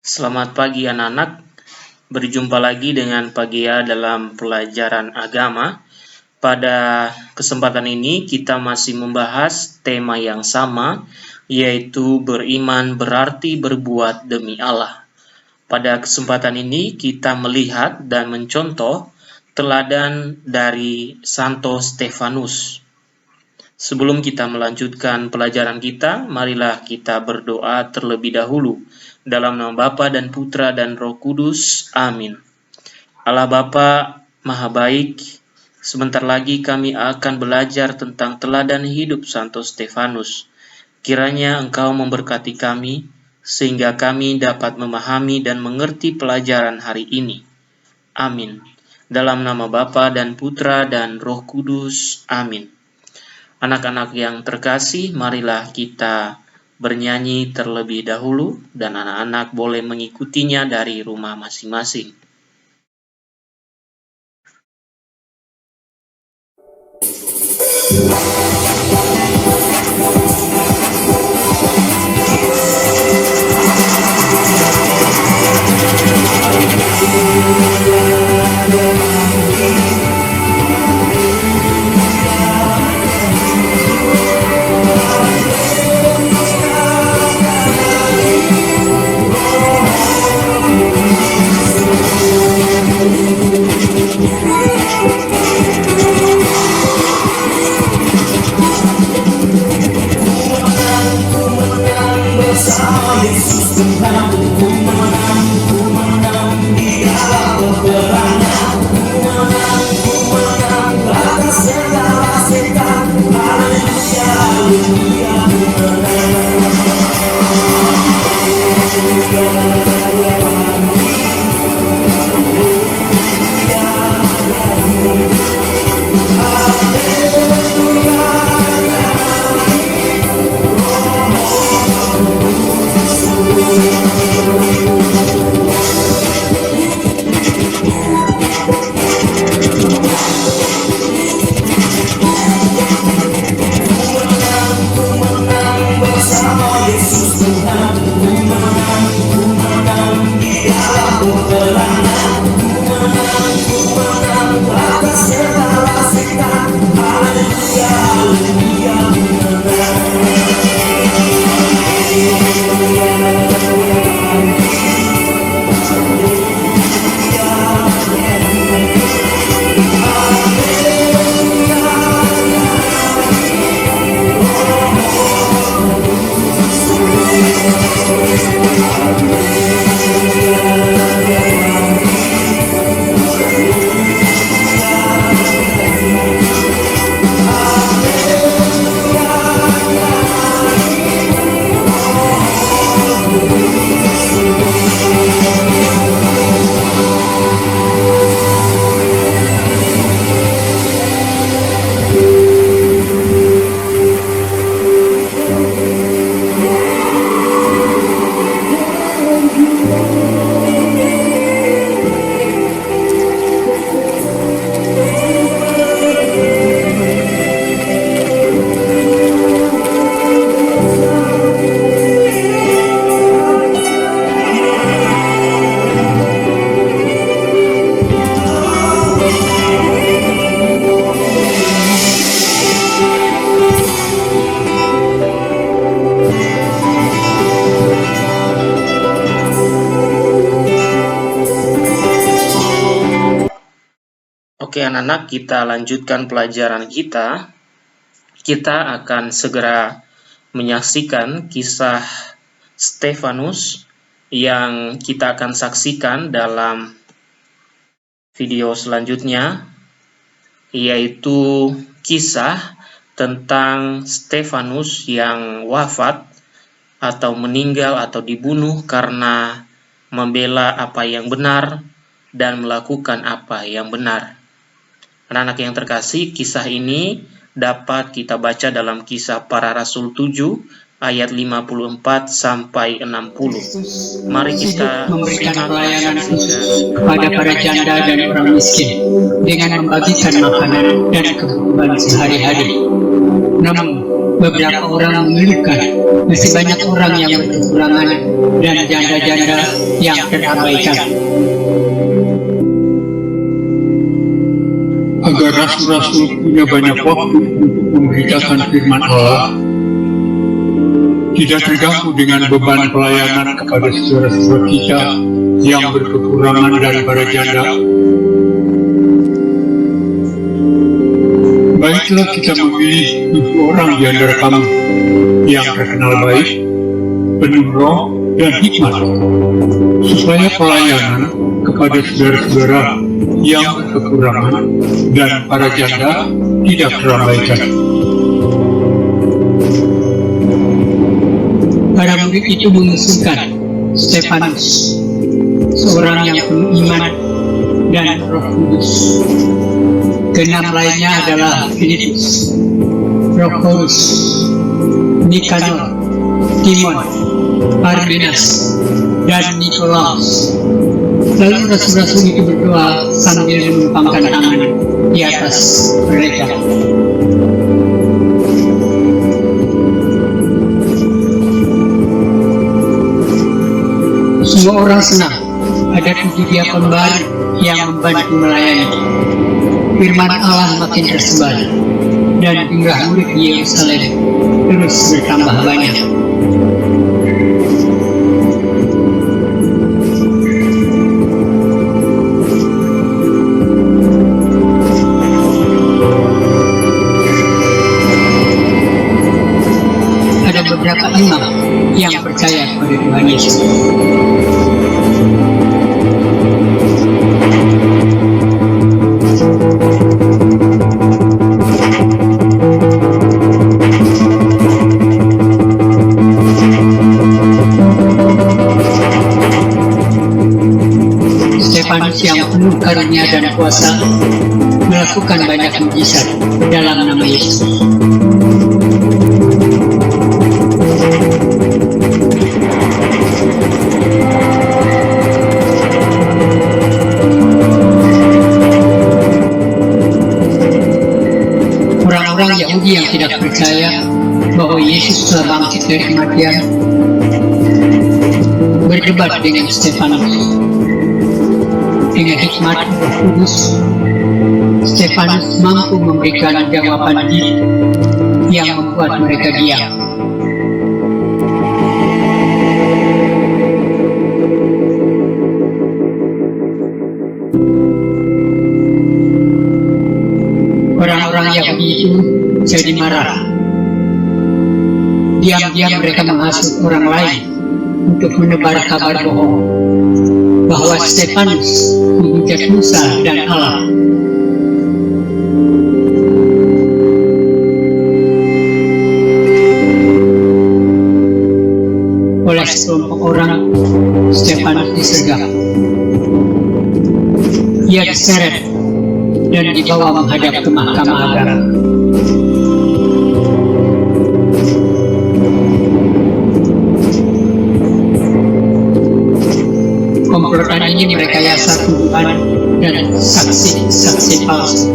Selamat pagi anak-anak, berjumpa lagi dengan Pagia dalam pelajaran agama. Pada kesempatan ini kita masih membahas tema yang sama, yaitu beriman berarti berbuat demi Allah. Pada kesempatan ini kita melihat dan mencontoh teladan dari Santo Stefanus. Sebelum kita melanjutkan pelajaran kita, marilah kita berdoa terlebih dahulu. Dalam nama Bapa dan Putra dan Roh Kudus. Amin. Allah Bapa Maha Baik, sebentar lagi kami akan belajar tentang teladan hidup Santo Stefanus. Kiranya Engkau memberkati kami, sehingga kami dapat memahami dan mengerti pelajaran hari ini. Amin. Dalam nama Bapa dan Putra dan Roh Kudus. Amin. Anak-anak yang terkasih, marilah kita bernyanyi terlebih dahulu, dan anak-anak boleh mengikutinya dari rumah masing-masing. Oke anak-anak, kita lanjutkan pelajaran kita. Kita akan segera menyaksikan kisah Stefanus yang kita akan saksikan dalam video selanjutnya, yaitu kisah tentang Stefanus yang wafat atau meninggal atau dibunuh karena membela apa yang benar dan melakukan apa yang benar. Anak-anak yang terkasih, kisah ini dapat kita baca dalam Kisah Para Rasul 7 ayat 54 sampai 60. Mari kita memberikan pelayanan khusus kepada para janda dan orang miskin dengan membagikan makanan dan kebutuhan sehari-hari. Namun, beberapa orang mengeluhkan masih banyak orang yang berkekurangan dan janda-janda yang terabaikan. Agar rasul-rasul punya banyak waktu untuk memberitakan firman Allah, tidak terganggu dengan beban pelayanan kepada saudara-saudara kita yang berkekurangan dan para janda. Baiklah kita memilih 7 orang di antara kamu yang terkenal baik, penuh roh dan hikmat, supaya pelayanan kepada saudara-saudara yang berkekurangan dan para janda tidak terabaikan. Para murid itu mengusulkan Stefanus, seorang yang penuh iman dan Roh Kudus. Keenam lainnya adalah Filipus, Prochorus, Nikanor, Timon, Parmenas, dan Nikolaus. Lalu rasul-rasul itu berdoa sambil menumpangkan tangan di atas mereka. Semua orang senang ada 7 diakon baru yang membantu melayani. Firman Allah makin tersebar dan jumlah murid di Yerusalem terus bertambah banyak. Ada beberapa imam yang percaya pada Tuhan Yesus. Stefanus yang penuh karunia dan kuasa melakukan banyak mujizat dalam nama Yesus. Orang-orang Yahudi yang tidak percaya bahwa Yesus telah bangkit dari kematian berdebat dengan Stefanus. Dengan hikmat Roh Kudus, Stefanus mampu memberikan jawaban diri yang membuat mereka diam. Orang-orang Yahudi itu jadi marah. Diam-diam mereka menghasut orang lain untuk menebar kabar bohong bahwa Stefanus menghujat Musa dan Allah. Oleh sekelompok orang, Stefanus disergap. Ia diseret dan dibawa menghadap ke mahkamah agama. Komplotan ini merekayasa tuduhan dan saksi-saksi palsu.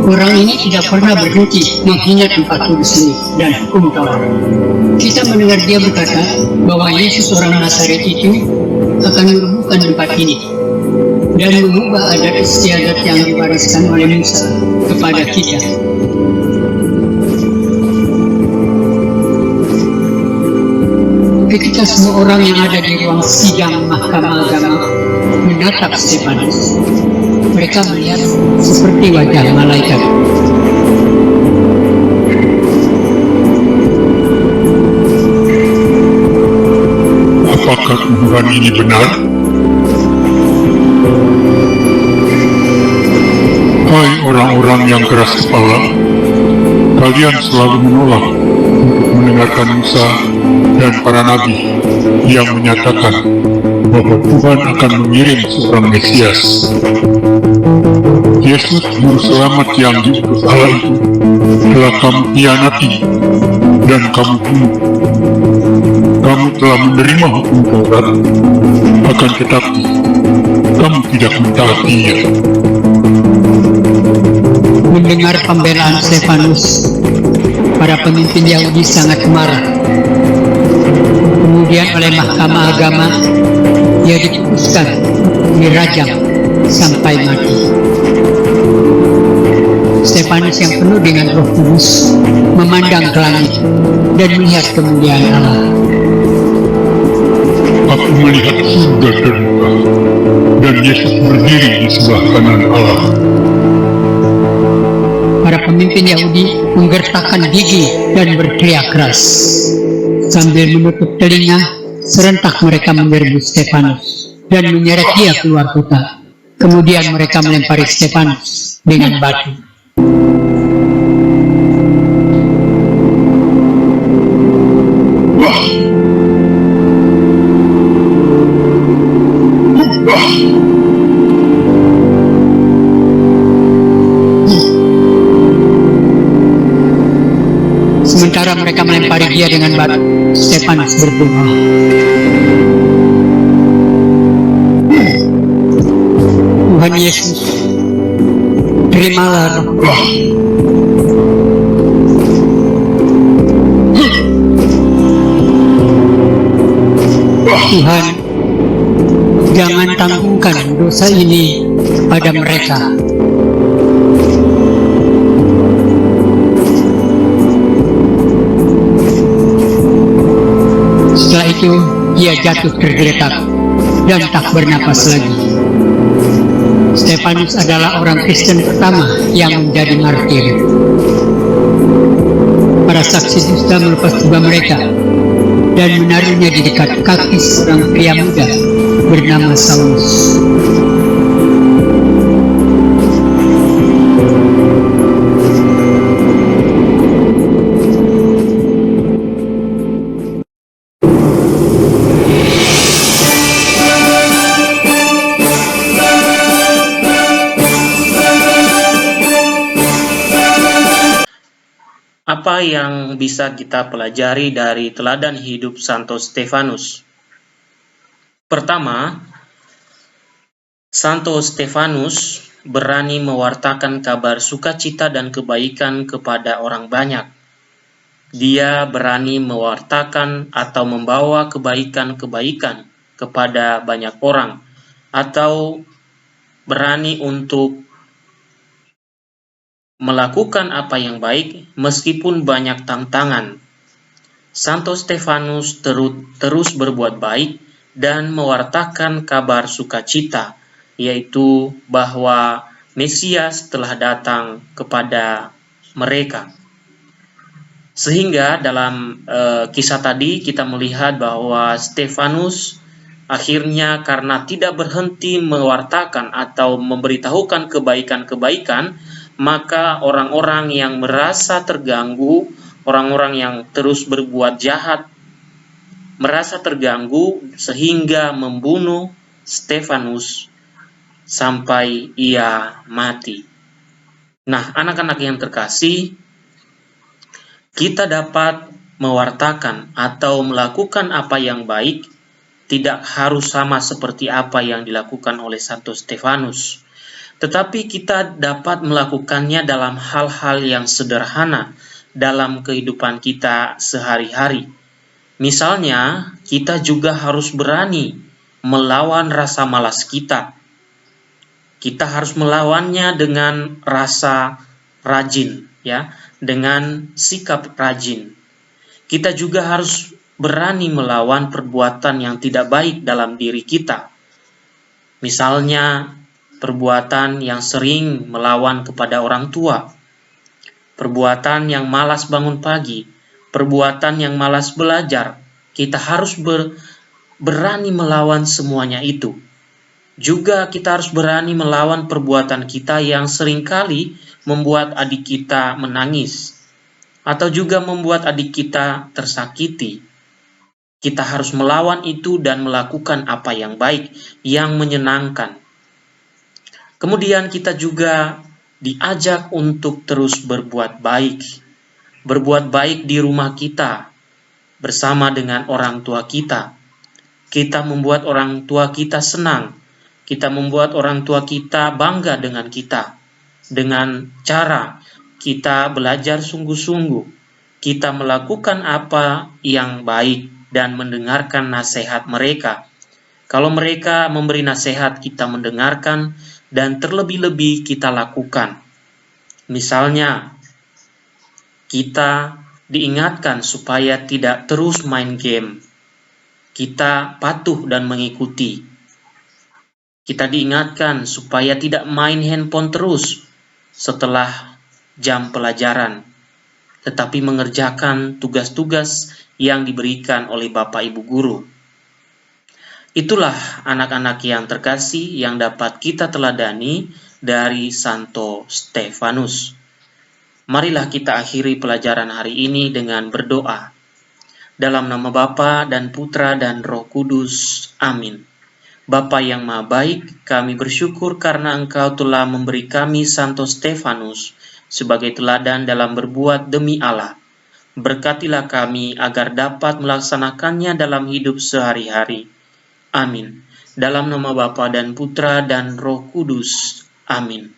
Orang ini tidak pernah berhenti menghina tempat kudus ini dan hukum Taurat. Kita mendengar dia berkata bahwa Yesus orang Nazaret itu akan merubuhkan tempat ini dan mengubah adat istiadat yang diwariskan oleh Musa kepada kita. Ketika semua orang yang ada di ruang sidang mahkamah agama menatap Stefanus, mereka melihat seperti wajah malaikat. Apakah tuduhan ini benar? Hai orang-orang yang keras kepala, kalian selalu menolak untuk mendengarkan Musa dan para nabi yang menyatakan bahwa Tuhan akan mengirim seorang Mesias. Yesus Juru Selamat yang diutus Allah itu telah kamu hianati dan kamu bunuh. Kamu telah menerima hukum Taurat, akan tetapi kamu tidak mentaatinya. Mendengar pembelaan Stefanus, para pemimpin Yahudi sangat marah. Kemudian oleh Mahkamah Agama, ia diputuskan dirajam sampai mati. Stefanus yang penuh dengan Roh Kudus memandang ke langit dan melihat kemuliaan Allah. Aku melihat surga terbuka dan Yesus berdiri di sebelah kanan Allah. Para pemimpin Yahudi menggertakkan gigi dan berteriak keras. Sambil menutup telinga, serentak mereka menyerbu Stefanus dan menyeret dia keluar kota. Kemudian mereka melempari Stefanus dengan batu. Sementara mereka melempari dia dengan batu, Stefanus berdoa. Tuhan Yesus, terimalah rohku. Tuhan, jangan tanggungkan dosa ini pada mereka. Setelah itu, ia jatuh tergeletak dan tak bernapas lagi. Stefanus adalah orang Kristen pertama yang menjadi martir. Para saksi dusta melepas jubah mereka dan menaruhnya di dekat kaki seorang pria muda bernama Saulus. Apa yang bisa kita pelajari dari teladan hidup Santo Stefanus? Pertama, Santo Stefanus berani mewartakan kabar sukacita dan kebaikan kepada orang banyak. Dia berani mewartakan atau membawa kebaikan-kebaikan kepada banyak orang, atau berani untuk melakukan apa yang baik meskipun banyak tantangan. Santo Stefanus terus berbuat baik dan mewartakan kabar sukacita, yaitu bahwa Mesias telah datang kepada mereka. Sehingga dalam kisah tadi kita melihat bahwa Stefanus akhirnya karena tidak berhenti mewartakan atau memberitahukan kebaikan-kebaikan, maka orang-orang yang merasa terganggu, orang-orang yang terus berbuat jahat, merasa terganggu sehingga membunuh Stefanus sampai ia mati. Nah, anak-anak yang terkasih, kita dapat mewartakan atau melakukan apa yang baik tidak harus sama seperti apa yang dilakukan oleh Santo Stefanus. Tetapi kita dapat melakukannya dalam hal-hal yang sederhana dalam kehidupan kita sehari-hari. Misalnya, kita juga harus berani melawan rasa malas kita. Kita harus melawannya dengan rasa rajin, ya, dengan sikap rajin. Kita juga harus berani melawan perbuatan yang tidak baik dalam diri kita. Misalnya, perbuatan yang sering melawan kepada orang tua, perbuatan yang malas bangun pagi, perbuatan yang malas belajar. Kita harus berani melawan semuanya itu. Juga kita harus berani melawan perbuatan kita yang seringkali membuat adik kita menangis, atau juga membuat adik kita tersakiti. Kita harus melawan itu dan melakukan apa yang baik, yang menyenangkan. Kemudian kita juga diajak untuk terus berbuat baik. Berbuat baik di rumah kita, bersama dengan orang tua kita. Kita membuat orang tua kita senang. Kita membuat orang tua kita bangga dengan kita. dengan cara kita belajar sungguh-sungguh, kita melakukan apa yang baik dan mendengarkan nasihat mereka. Kalau mereka memberi nasihat, kita mendengarkan dan terlebih-lebih kita lakukan. Misalnya, kita diingatkan supaya tidak terus main game. Kita patuh dan mengikuti. Kita diingatkan supaya tidak main handphone terus setelah jam pelajaran, tetapi mengerjakan tugas-tugas yang diberikan oleh Bapak Ibu Guru. Itulah anak-anak yang terkasih yang dapat kita teladani dari Santo Stefanus. Marilah kita akhiri pelajaran hari ini dengan berdoa. Dalam nama Bapa dan Putra dan Roh Kudus. Amin. Bapa yang Maha Baik, kami bersyukur karena Engkau telah memberi kami Santo Stefanus sebagai teladan dalam berbuat demi Allah. Berkatilah kami agar dapat melaksanakannya dalam hidup sehari-hari. Amin. Dalam nama Bapa dan Putra dan Roh Kudus. Amin.